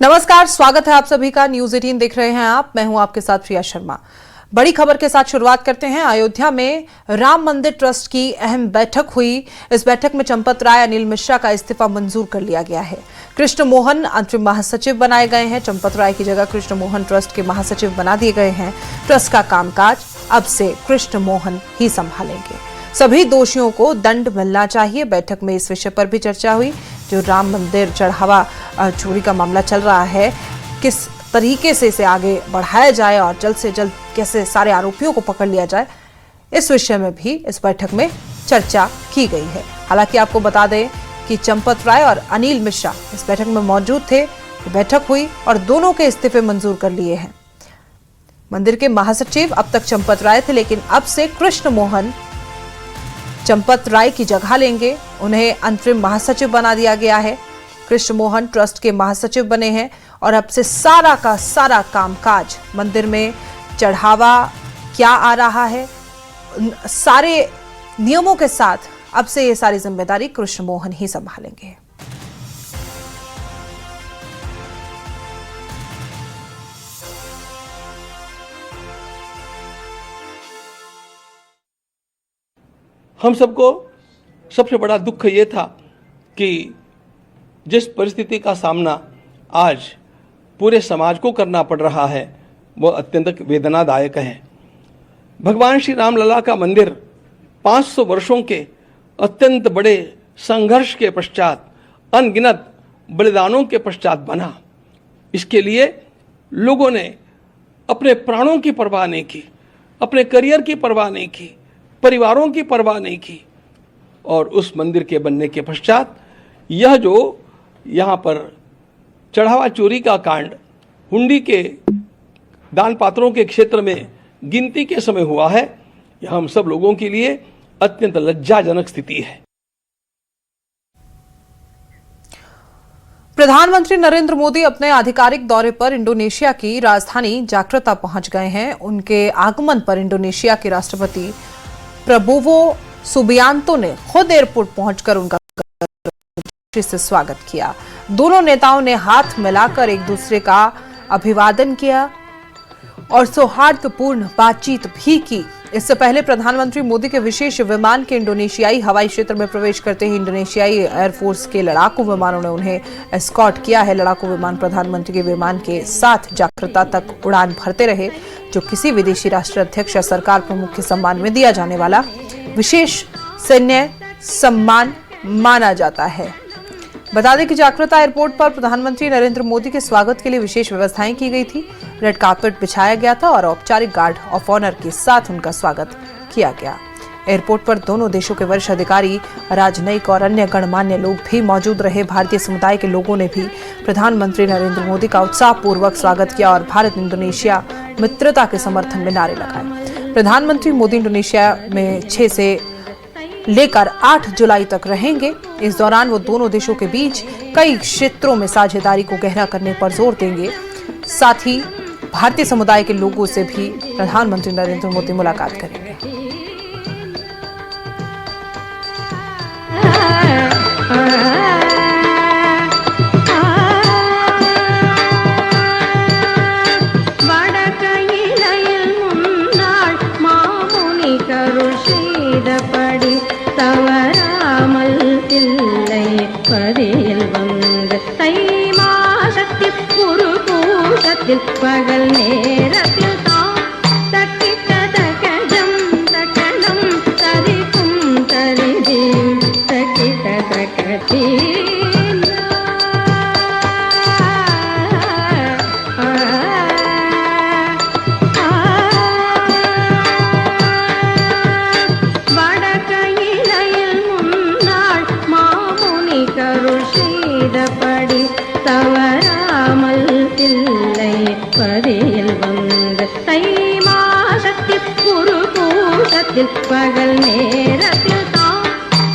नमस्कार, स्वागत है आप सभी का। न्यूज 18 देख रहे हैं आप। मैं हूं आपके साथ प्रिया शर्मा। बड़ी खबर के साथ शुरुआत करते हैं। अयोध्या में राम मंदिर ट्रस्ट की अहम बैठक हुई। इस बैठक में चंपत राय, अनिल मिश्रा का इस्तीफा मंजूर कर लिया गया है। कृष्ण मोहन अंतरिम महासचिव बनाए गए हैं। चंपत राय की जगह कृष्ण मोहन ट्रस्ट के महासचिव बना दिए गए हैं। ट्रस्ट का कामकाज अब से कृष्ण मोहन ही संभालेंगे। सभी दोषियों को दंड मिलना चाहिए। बैठक में इस विषय पर भी चर्चा हुई। जो राम मंदिर चढ़ावा चोरी का मामला चल रहा है, किस तरीके से इसे आगे बढ़ाया जाए और जल्द से जल्द कैसे सारे आरोपियों को पकड़ लिया जाए, इस विषय में भी इस बैठक में चर्चा की गई है। हालांकि आपको बता दें कि चंपत राय और अनिल मिश्रा इस बैठक में मौजूद थे। बैठक हुई और दोनों के इस्तीफे मंजूर कर लिए हैं। मंदिर के महासचिव अब तक चंपत राय थे, लेकिन अब से कृष्ण मोहन चंपत राय की जगह लेंगे। उन्हें अंतरिम महासचिव बना दिया गया है। कृष्ण मोहन ट्रस्ट के महासचिव बने हैं और अब से सारा का सारा कामकाज, मंदिर में चढ़ावा क्या आ रहा है, सारे नियमों के साथ अब से ये सारी जिम्मेदारी कृष्ण मोहन ही संभालेंगे। हम सबको सबसे बड़ा दुख ये था कि जिस परिस्थिति का सामना आज पूरे समाज को करना पड़ रहा है वो अत्यंत वेदनादायक है। भगवान श्री राम लला का मंदिर 500 वर्षों के अत्यंत बड़े संघर्ष के पश्चात, अनगिनत बलिदानों के पश्चात बना। इसके लिए लोगों ने अपने प्राणों की परवाह नहीं की, अपने करियर की परवाह नहीं की, परिवारों की परवाह नहीं की। और उस मंदिर के बनने के पश्चात यह जो यहाँ पर चढ़ावा चोरी का कांड हुंडी के दान पात्रों के क्षेत्र में गिनती के समय हुआ है, यह हम सब लोगों के लिए अत्यंत लज्जाजनक स्थिति है। प्रधानमंत्री नरेंद्र मोदी अपने आधिकारिक दौरे पर इंडोनेशिया की राजधानी जाकार्ता पहुंच गए हैं। उनके आगमन पर इंडोनेशिया के राष्ट्रपति प्रबोवो सुबियांतो ने खुद एयरपोर्ट पहुंचकर उनका से स्वागत किया। दोनों नेताओं ने हाथ मिलाकर एक दूसरे का अभिवादन किया और सौहार्दपूर्ण बातचीत भी की। इससे पहले प्रधानमंत्री मोदी के विशेष विमान के इंडोनेशियाई हवाई क्षेत्र में प्रवेश करते ही इंडोनेशियाई एयरफोर्स के लड़ाकू विमानों ने उन्हें एस्कॉर्ट किया है। लड़ाकू विमान प्रधानमंत्री के विमान के साथ जाकार्ता तक उड़ान भरते रहे, जो किसी विदेशी राष्ट्राध्यक्ष या सरकार प्रमुख के सम्मान में दिया जाने वाला विशेष सैन्य सम्मान माना जाता है। बता दें कि जाकार्ता एयरपोर्ट पर प्रधानमंत्री नरेंद्र मोदी के स्वागत के लिए विशेष व्यवस्थाएं की गई थी। रेड कार्पेट बिछाया गया था और औपचारिक गार्ड ऑफ ऑनर के साथ उनका स्वागत किया गया। एयरपोर्ट पर दोनों देशों के वरिष्ठ अधिकारी, राजनयिक और अन्य गणमान्य लोग भी मौजूद रहे। भारतीय समुदाय के लोगों ने भी प्रधानमंत्री नरेंद्र मोदी का उत्साहपूर्वक स्वागत किया और भारत इंडोनेशिया मित्रता के समर्थन में नारे लगाए। प्रधानमंत्री मोदी इंडोनेशिया में 6 से लेकर 8 जुलाई तक रहेंगे। इस दौरान वो दोनों देशों के बीच कई क्षेत्रों में साझेदारी को गहरा करने पर जोर देंगे। साथ ही भारतीय समुदाय के लोगों से भी प्रधानमंत्री नरेंद्र मोदी मुलाकात करेंगे। பகல் நேரத்தில் தட்டி கதகஜம் தகனம் தரிக்கும் தரிதீம் தட்டி கதகதி வடகையிலையில் முன்னாள் மாமுனி கருள் செய்தபடி தவறாமல் இல்லை பதியில் வந்து தை மாசத்தில் குரு பூசத்தில் பகல் நேரத்தில்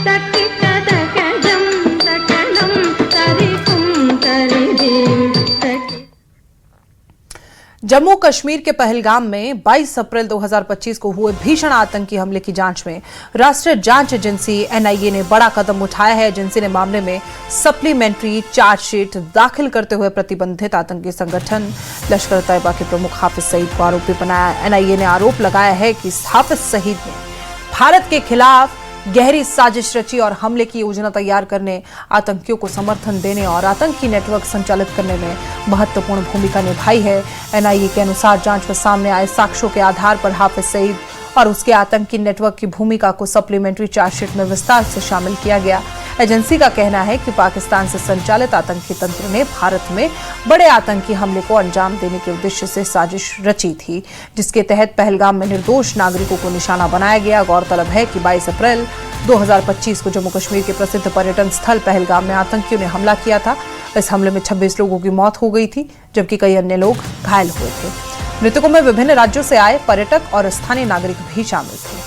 தட்டி கதகஜம் தகனம் தரிக்கும் தரிதீம் தட்டி जम्मू कश्मीर के पहलगाम में 22 अप्रैल 2025 को हुए भीषण आतंकी हमले की जांच में राष्ट्रीय जांच एजेंसी एनआईए ने बड़ा कदम उठाया है। एजेंसी ने मामले में सप्लीमेंट्री चार्जशीट दाखिल करते हुए प्रतिबंधित आतंकी संगठन लश्कर तैयबा के प्रमुख हाफिज सईद को आरोपी बनाया। एनआईए ने आरोप लगाया है कि हाफिज सईद ने भारत के खिलाफ गहरी साजिश रची और हमले की योजना तैयार करने, आतंकियों को समर्थन देने और आतंकी नेटवर्क संचालित करने में महत्वपूर्ण भूमिका निभाई है। एनआईए के अनुसार जांच में सामने आए साक्ष्यों के आधार पर हाफिज सईद और उसके आतंकी नेटवर्क की भूमिका को सप्लीमेंट्री चार्जशीट में विस्तार से शामिल किया गया। एजेंसी का कहना है कि पाकिस्तान से संचालित आतंकी तंत्र ने भारत में बड़े आतंकी हमले को अंजाम देने के उद्देश्य से साजिश रची थी, जिसके तहत पहलगाम में निर्दोष नागरिकों को निशाना बनाया गया। गौरतलब है कि 22 अप्रैल 2025 को जम्मू कश्मीर के प्रसिद्ध पर्यटन स्थल पहलगाम में आतंकियों ने हमला किया था। इस हमले में 26 लोगों की मौत हो गई थी, जबकि कई अन्य लोग घायल हुए थे। मृतकों में विभिन्न राज्यों से आए पर्यटक और स्थानीय नागरिक भी शामिल थे।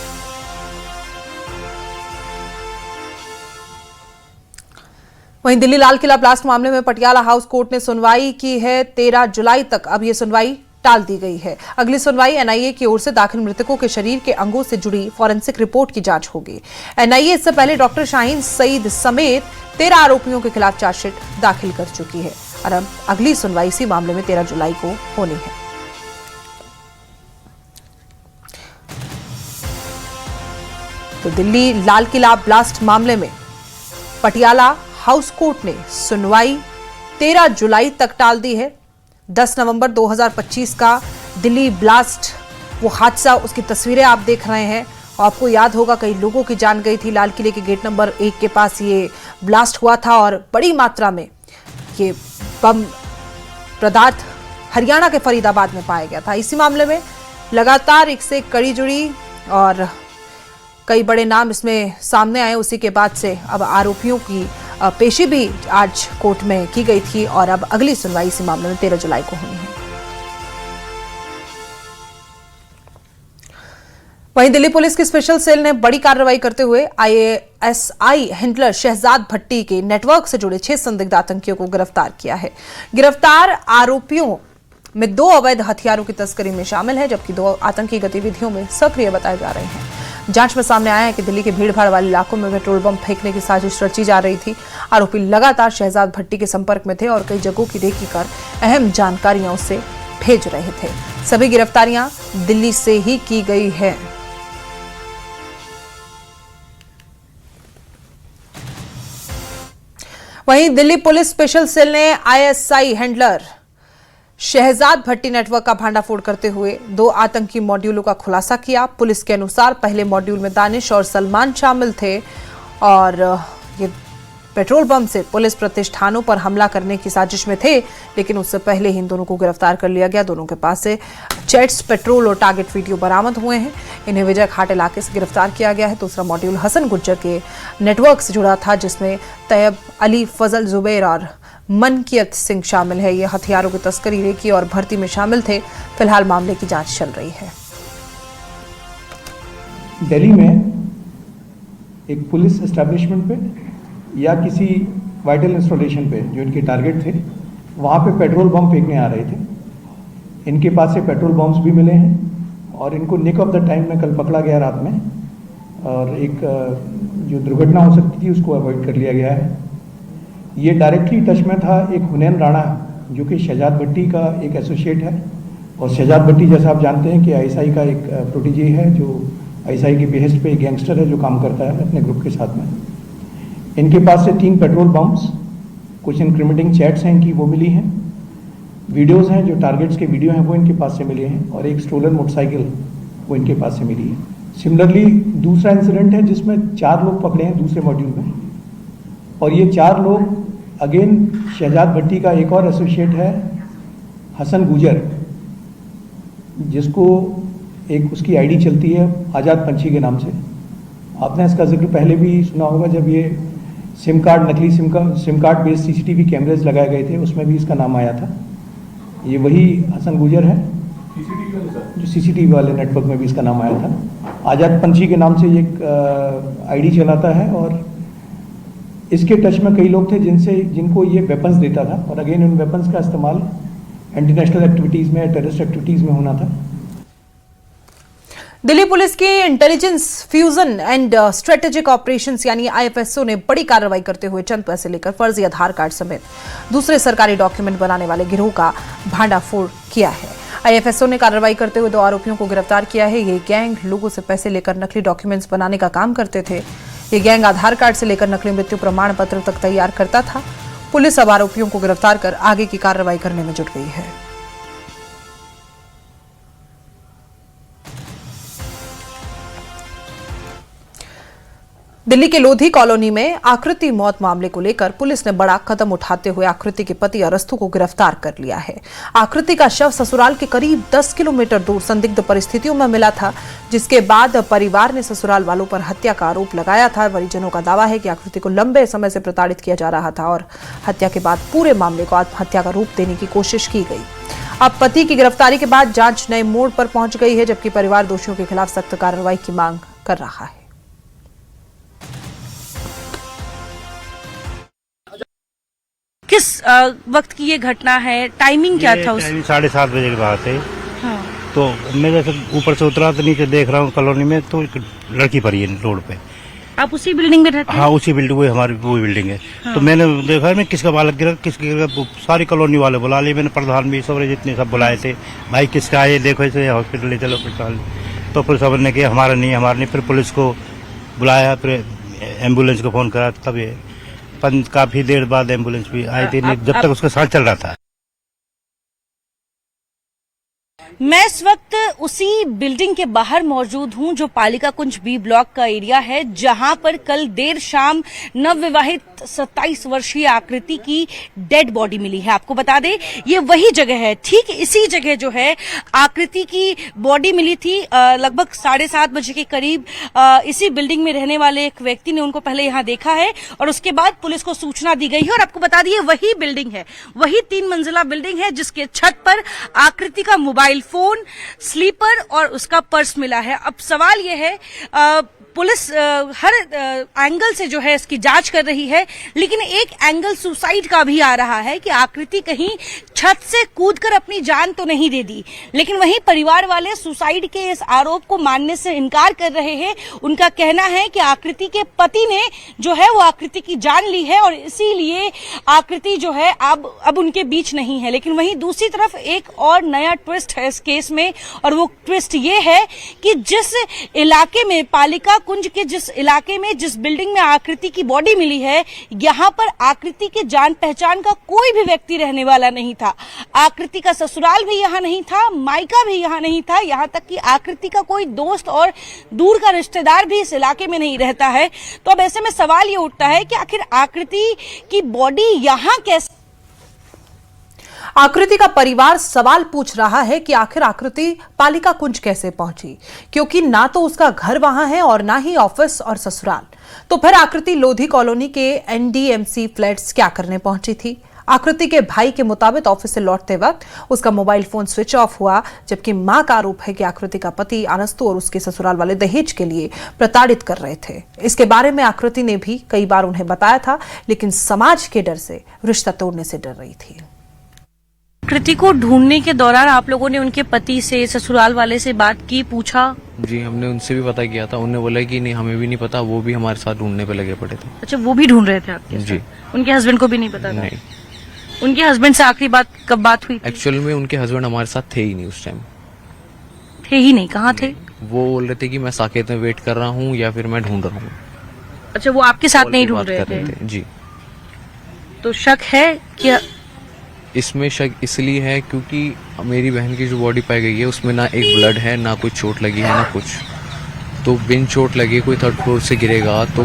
वहीं दिल्ली लाल किला ब्लास्ट मामले में पटियाला हाउस कोर्ट ने सुनवाई की है। 13 जुलाई तक अब ये सुनवाई टाल दी गई है। अगली सुनवाई एनआईए की ओर से दाखिल मृतकों के शरीर के अंगों से जुड़ी फॉरेंसिक रिपोर्ट की जांच होगी। एनआईए इससे पहले डॉक्टर शाहीन सईद समेत 13 आरोपियों के खिलाफ चार्जशीट दाखिल कर चुकी है और अब अगली सुनवाई इसी मामले में 13 जुलाई को होनी है। तो दिल्ली लाल किला ब्लास्ट मामले में पटियाला हाउस कोर्ट ने सुनवाई 13 जुलाई तक टाल दी है। 10 नवंबर 2025 का दिल्ली ब्लास्ट वो हादसा, उसकी तस्वीरें आप देख रहे हैं। आपको याद होगा कई लोगों की जान गई थी। लाल किले के गेट नंबर 1 के पास ये ब्लास्ट हुआ था और बड़ी मात्रा में ये बम पदार्थ हरियाणा के फरीदाबाद में पाया गया था। इसी मामले में लगातार एक से कड़ी जुड़ी और कई बड़े नाम इसमें सामने आए। उसी के बाद से अब आरोपियों की पेशी भी आज कोर्ट में की गई थी और अब अगली सुनवाई इसी मामले में 13 जुलाई को होनी है। वहीं दिल्ली पुलिस की स्पेशल सेल ने बड़ी कार्रवाई करते हुए आईएसआई हैंडलर शहजाद भट्टी के नेटवर्क से जुड़े 6 संदिग्ध आतंकियों को गिरफ्तार किया है। गिरफ्तार आरोपियों में 2 अवैध हथियारों की तस्करी में शामिल है, जबकि 2 आतंकी गतिविधियों में सक्रिय बताए जा रहे हैं। जांच में सामने आया है कि दिल्ली के भीड़भाड़ वाले इलाकों में पेट्रोल बम फेंकने की साजिश रची जा रही थी। आरोपी लगातार शहजाद भट्टी के संपर्क में थे और कई जगहों की रेकी कर अहम जानकारियां उसे भेज रहे थे। सभी गिरफ्तारियां दिल्ली से ही की गई है। वहीं दिल्ली पुलिस स्पेशल सेल ने आईएसआई हैंडलर शहजाद भट्टी नेटवर्क का भांडाफोड़ करते हुए 2 आतंकी मॉड्यूलों का खुलासा किया। पुलिस के अनुसार पहले मॉड्यूल में दानिश और सलमान शामिल थे और ये पेट्रोल बम से पुलिस प्रतिष्ठानों पर हमला करने की साजिश में थे, लेकिन उससे पहले ही इन दोनों को गिरफ्तार कर लिया गया। दोनों के पास से चैट्स, पेट्रोल और टारगेट वीडियो बरामद हुए हैं। इन्हें विजय घाट इलाके से गिरफ्तार किया गया है। दूसरा मॉड्यूल हसन गुज्जर के नेटवर्क से जुड़ा था, जिसमें तैयब अली, फजल जुबैर और मनकियत सिंह शामिल है। ये हथियारों की तस्करी, रेकी और भर्ती में शामिल थे। फिलहाल मामले की जांच चल रही है। दिल्ली में एक पुलिस एस्टैब्लिशमेंट पे या किसी वाइटल इंस्टॉलेशन पे जो इनके टारगेट थे, वहाँ पे पेट्रोल बम फेंकने आ रहे थे। इनके पास से पेट्रोल बम्स भी मिले हैं और इनको निक ऑफ द टाइम में कल पकड़ा गया रात में, और एक जो दुर्घटना हो सकती थी उसको अवॉइड कर लिया गया है। ये डायरेक्टली टच में था एक हुनैन राणा, जो कि शहजाद भट्टी का एक एसोसिएट है। और शहजाद भट्टी जैसा आप जानते हैं कि आईएसआई का एक प्रोटेजी है, जो आईएसआई की बेहस्ट पे एक गैंगस्टर है जो काम करता है अपने ग्रुप के साथ में। इनके पास से 3 पेट्रोल बम्स, कुछ इंक्रिमिनेटिंग चैट्स हैं इनकी वो मिली हैं, वीडियोस हैं जो टारगेट्स के वीडियो हैं वो इनके पास से मिले हैं, और एक स्टोलन मोटरसाइकिल वो इनके पास से मिली है। सिमिलरली दूसरा इंसिडेंट है जिसमें 4 लोग पकड़े हैं दूसरे मॉड्यूल में, और ये 4 लोग अगेन शहजाद भट्टी का एक और एसोसिएट है हसन गुजर, जिसको एक उसकी आईडी चलती है आज़ाद पंछी के नाम से। आपने इसका जिक्र पहले भी सुना होगा, जब ये नकली सिम कार्ड बेस्ड सीसीटीवी कैमरेज लगाए गए थे उसमें भी इसका नाम आया था। ये वही हसन गुजर है जो सीसीटीवी वाले नेटवर्क में भी इसका नाम आया था। आज़ाद पंछी के नाम से ये एक आईडी चलाता है, और इसके टच में कई लोग थे जिनको ये वेपन्स देता था, और अगेन इन वेपन्स का इस्तेमाल एंटी नेशनल एक्टिविटीज़ में, टेररिस्ट एक्टिविटीज़ में होना था। दिल्ली पुलिस की intelligence fusion and strategic operations यानी आईएफएसओ ने बड़ी कार्रवाई करते हुए चंद पैसे लेकर फर्जी आधार कार्ड समेत दूसरे सरकारी डॉक्यूमेंट बनाने वाले गिरोह का भांडाफोड़ किया है। आईएफएसओ ने कार्रवाई करते हुए 2 आरोपियों को गिरफ्तार किया है। ये गैंग लोगों से पैसे लेकर नकली डॉक्यूमेंट्स बनाने का काम करते थे। ये गैंग आधार कार्ड से लेकर नकली मृत्यु प्रमाण पत्र तक तैयार करता था। पुलिस अब आरोपियों को गिरफ्तार कर आगे की कार्रवाई करने में जुट गई है। दिल्ली के लोधी कॉलोनी में आकृति मौत मामले को लेकर पुलिस ने बड़ा कदम उठाते हुए आकृति के पति अरस्तु को गिरफ्तार कर लिया है। आकृति का शव ससुराल के करीब 10 किलोमीटर दूर संदिग्ध परिस्थितियों में मिला था, जिसके बाद परिवार ने ससुराल वालों पर हत्या का आरोप लगाया था। परिजनों का दावा है कि आकृति को लंबे समय से प्रताड़ित किया जा रहा था और हत्या के बाद पूरे मामले को आत्महत्या का रूप देने की कोशिश की गई। अब पति की गिरफ्तारी के बाद जांच नए मोड़ पर पहुंच गई है, जबकि परिवार दोषियों के खिलाफ सख्त कार्रवाई की मांग कर रहा है। किस वक्त की ये घटना है, टाइमिंग क्या था उस? 7:30 बजे की बात है। हाँ। तो मैं जैसे ऊपर से उतरा तो नीचे देख रहा हूँ कॉलोनी में, तो एक लड़की पड़ी है रोड पे। आप उसी बिल्डिंग में रहते हैं? हाँ, उसी बिल्डिंग, वही हमारी वही बिल्डिंग है। हाँ। तो मैंने देखा मैं किसका बालक गिरा, किसका गिरा, सारी कॉलोनी वाले बुला लिए। मैंने प्रधान भी सब जितने सब बुलाए थे, भाई किसका है देखो, इसे हॉस्पिटल ले चलो प्रधान। तो फिर सब ने कहा हमारा नहीं। फिर पुलिस को बुलाया, फिर एम्बुलेंस को फोन करा, तब ये काफी देर बाद एम्बुलेंस भी आई थी, जब तक उसका सांस चल रहा था। मैं इस वक्त उसी बिल्डिंग के बाहर मौजूद हूं जो पालिका कुंज बी ब्लॉक का एरिया है, जहां पर कल देर शाम नवविवाहित 27 वर्षीय आकृति की डेड बॉडी मिली है। आपको बता दें ये वही जगह है, ठीक इसी जगह जो है आकृति की बॉडी मिली थी। लगभग 7:30 बजे के करीब इसी बिल्डिंग में रहने वाले एक व्यक्ति ने उनको पहले यहां देखा है और उसके बाद पुलिस को सूचना दी गई है। और आपको बता दिए वही बिल्डिंग है, वही 3 मंजिला बिल्डिंग है जिसके छत पर आकृति का मोबाइल फोन, स्लीपर और उसका पर्स मिला है। अब सवाल यह है पुलिस हर एंगल से जो है इसकी जांच कर रही है, लेकिन एक एंगल सुसाइड का भी आ रहा है कि आकृति कहीं छत से कूदकर अपनी जान तो नहीं दे दी। लेकिन वहीं परिवार वाले सुसाइड के इस आरोप को मानने से इनकार कर रहे हैं। उनका कहना है कि आकृति के पति ने जो है वो आकृति की जान ली है और इसीलिए आकृति जो है अब उनके बीच नहीं है। लेकिन वहीं दूसरी तरफ एक और नया ट्विस्ट है इस केस में, और वो ट्विस्ट ये है कि जिस इलाके में पालिका कुंज के जिस इलाके में जिस बिल्डिंग में आकृति की बॉडी मिली है, यहां पर आकृति के जान पहचान का कोई भी व्यक्ति रहने वाला नहीं था। आकृति का ससुराल भी यहां नहीं था, मायका भी यहां नहीं था, यहां तक कि आकृति का कोई दोस्त और दूर का रिश्तेदार भी इस इलाके में नहीं रहता है। तो अब ऐसे में सवाल ये उठता है कि आखिर आकृति की बॉडी यहां कैसे? आकृति का परिवार सवाल पूछ रहा है कि आखिर आकृति पालिका कुंज कैसे पहुंची, क्योंकि ना तो उसका घर वहां है और ना ही ऑफिस और ससुराल। तो फिर आकृति लोधी कॉलोनी के एनडीएमसी फ्लैट्स क्या करने पहुंची थी? आकृति के भाई के मुताबिक ऑफिस से लौटते वक्त उसका मोबाइल फोन स्विच ऑफ हुआ, जबकि मां का आरोप है कि आकृति का पति अरस्तु और उसके ससुराल वाले दहेज के लिए प्रताड़ित कर रहे थे। इसके बारे में आकृति ने भी कई बार उन्हें बताया था, लेकिन समाज के डर से रिश्ता तोड़ने से डर रही थी। आकृति को ढूंढने के दौरान आप लोगों ने उनके पति से, ससुराल वाले से बात की, पूछा? जी, हमने उनसे भी पता किया था। उन्होंने बोला कि नहीं, हमें भी नहीं पता, वो भी हमारे साथ ढूंढने पे लगे पड़े थे। अच्छा, वो भी ढूंढ रहे थे आपके साथ? जी। उनके हस्बैंड को भी नहीं पता था? नहीं। उनके हस्बैंड से आखिरी बात कब बात हुई थी? एक्चुअल में उनके हस्बैंड हमारे साथ थे ही नहीं उस टाइम। थे ही नहीं? कहाँ थे वो? बोल रहे थे कि मैं साकेत में वेट कर रहा हूँ या फिर मैं ढूंढ रहा हूँ। अच्छा, वो आपके साथ नहीं ढूंढ रहे थे? जी। तो शक है कि इसमें शक इसलिए है क्योंकि मेरी बहन की जो बॉडी पाई गई है उसमें ना एक ब्लड है, ना कोई चोट लगी है, ना कुछ। तो बिन चोट लगे कोई 3rd फ्लोर से गिरेगा तो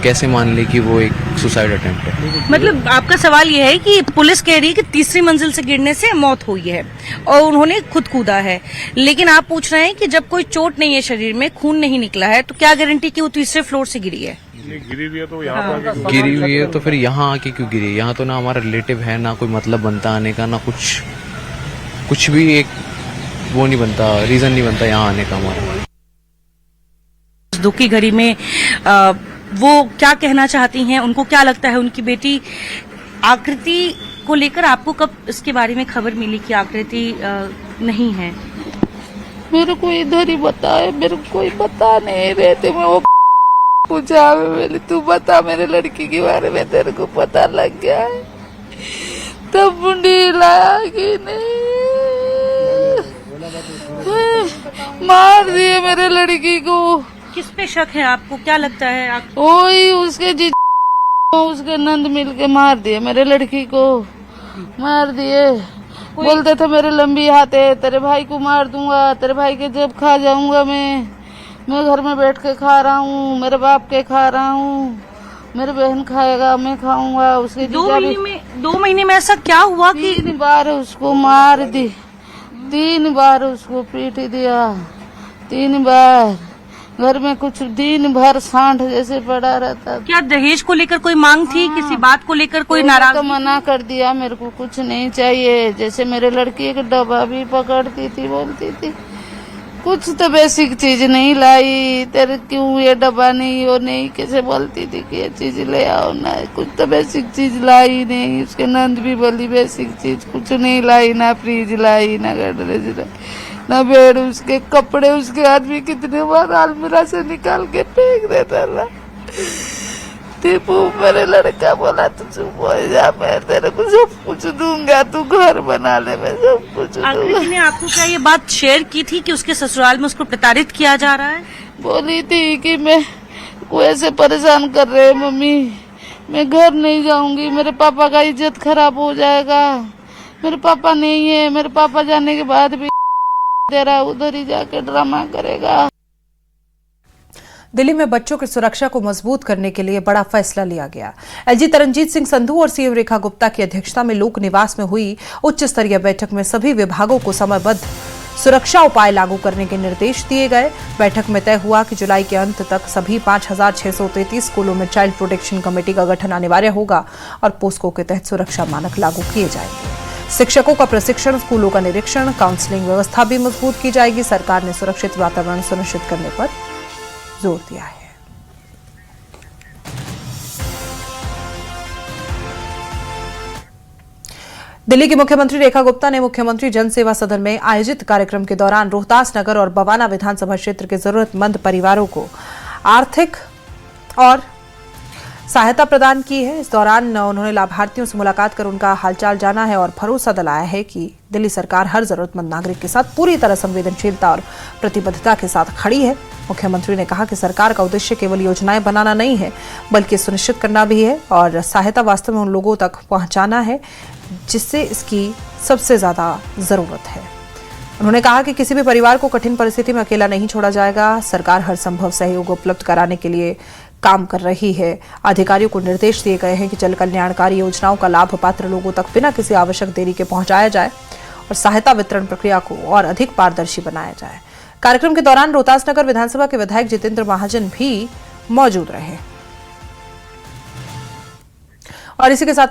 कैसे मान ले कि वो एक सुसाइड अटेम्प्ट है? मतलब आपका सवाल ये है कि पुलिस कह रही है कि 3री मंजिल से गिरने से मौत हुई है और उन्होंने खुद कूदा है, लेकिन आप पूछ रहे हैं कि जब कोई चोट नहीं है, शरीर में खून नहीं निकला है, तो क्या गारंटी कि वो 3रे फ्लोर से गिरी है? गिरी हुई है तो यहाँ गिरी हुई है तो फिर यहाँ आके क्यों गिरी? यहाँ तो ना हमारा रिलेटिव है, ना कोई मतलब बनता आने का, ना कुछ भी एक वो नहीं बनता, रीजन नहीं बनता यहाँ आने का हमारा। दुख की घड़ी में वो क्या कहना चाहती हैं? उनको क्या लगता है उनकी बेटी आकृति को लेकर आपको कब इसके बारे में खबर मिली कि आकृति नहीं है? मेरे को इधर ही बताए, मेरे को कोई बता नहीं रहे थे। मैं वो पूछा, मैंने तू बता मेरे लड़की के बारे में, तेरे को पता लग गया है? तब मुंडी लाया कि नहीं, मार दिए मेरे लड़की को। किस पे शक है आपको, क्या लगता है आप? वही उसके उसके नंद मिल के मार दिए मेरे लड़की को, मार दिए। बोलते थे मेरे लंबी हाथ है, तेरे भाई को मार दूंगा, तेरे भाई के जेब खा जाऊंगा मैं घर में बैठ के खा रहा हूँ, मेरे बाप के खा रहा हूँ, मेरी बहन खाएगा, मैं खाऊंगा। उसके 2 महीने में ऐसा क्या हुआ कि 3 बार उसको मार दी, 3 बार उसको पीट दिया, 3 बार घर में कुछ दिन भर सांठ जैसे पड़ा रहता। क्या दहेज को लेकर कोई मांग थी? किसी बात को लेकर कोई नाराज? तो मना कर दिया, मेरे को कुछ नहीं चाहिए। जैसे मेरे लड़की एक डब्बा भी पकड़ती थी, बोलती थी कुछ तो बेसिक चीज नहीं लाई, तेरे क्यों ये डब्बा नहीं और नहीं, कैसे बोलती थी कि ये चीज ले आओ ना, कुछ तो बेसिक चीज लाई नहीं। उसके नंद भी बोली बेसिक चीज कुछ नहीं लाई, ना फ्रिज लाई, ना गडरेज लाई, ना बेड, उसके कपड़े उसके आदमी कितने बार अलमीरा से निकाल के फेंक देता था। टीपू मेरे लड़का बोला तू चुप हो जा, मैं तेरे को सब कुछ दूंगा, तू घर बना ले, मैं सब कुछ दूंगा। आकृति ने आपको क्या ये बात शेयर की थी कि उसके ससुराल में उसको प्रताड़ित किया जा रहा है? बोली थी कि मैं को ऐसे परेशान कर रहे मम्मी, मैं घर नहीं जाऊंगी, मेरे पापा का इज्जत खराब हो जाएगा, मेरे पापा नहीं है, मेरे पापा जाने के बाद भी तेरा उधर ही जाके ड्रामा करेगा। दिल्ली में बच्चों की सुरक्षा को मजबूत करने के लिए बड़ा फैसला लिया गया। एलजी तरनजीत सिंह संधू और सीएम रेखा गुप्ता की अध्यक्षता में लोक निवास में हुई उच्च स्तरीय बैठक में सभी विभागों को समयबद्ध सुरक्षा उपाय लागू करने के निर्देश दिए गए। बैठक में तय हुआ कि जुलाई के अंत तक सभी 5,633 स्कूलों में चाइल्ड प्रोटेक्शन कमेटी का गठन अनिवार्य होगा और पोस्को के तहत सुरक्षा मानक लागू किए जाएंगे। शिक्षकों का प्रशिक्षण, स्कूलों का निरीक्षण, काउंसलिंग व्यवस्था भी मजबूत की जाएगी। सरकार ने सुरक्षित वातावरण सुनिश्चित करने पर जोर दिया है। दिल्ली की मुख्यमंत्री रेखा गुप्ता ने मुख्यमंत्री जन सेवा सदन में आयोजित कार्यक्रम के दौरान रोहतास नगर और बवाना विधानसभा क्षेत्र के जरूरतमंद परिवारों को आर्थिक और सहायता प्रदान की है। इस दौरान उन्होंने लाभार्थियों से मुलाकात कर उनका हालचाल जाना है और भरोसा दिलाया है कि दिल्ली सरकार हर जरूरतमंद नागरिक के साथ पूरी तरह संवेदनशीलता और प्रतिबद्धता के साथ खड़ी है। मुख्यमंत्री ने कहा कि सरकार का उद्देश्य केवल योजनाएं बनाना नहीं है, बल्कि सुनिश्चित करना भी है और सहायता वास्तव में उन लोगों तक पहुंचाना है जिससे इसकी सबसे ज्यादा जरूरत है। उन्होंने कहा कि किसी भी परिवार को कठिन परिस्थिति में अकेला नहीं छोड़ा जाएगा। सरकार हर संभव सहयोग उपलब्ध कराने के लिए काम कर रही है। अधिकारियों को निर्देश दिए गए हैं कि जन कल्याणकारी योजनाओं का लाभ पात्र लोगों तक बिना किसी आवश्यक देरी के पहुंचाया जाए और सहायता वितरण प्रक्रिया को और अधिक पारदर्शी बनाया जाए। कार्यक्रम के दौरान रोहतास नगर विधानसभा के विधायक जितेंद्र महाजन भी मौजूद रहे और इसी के साथ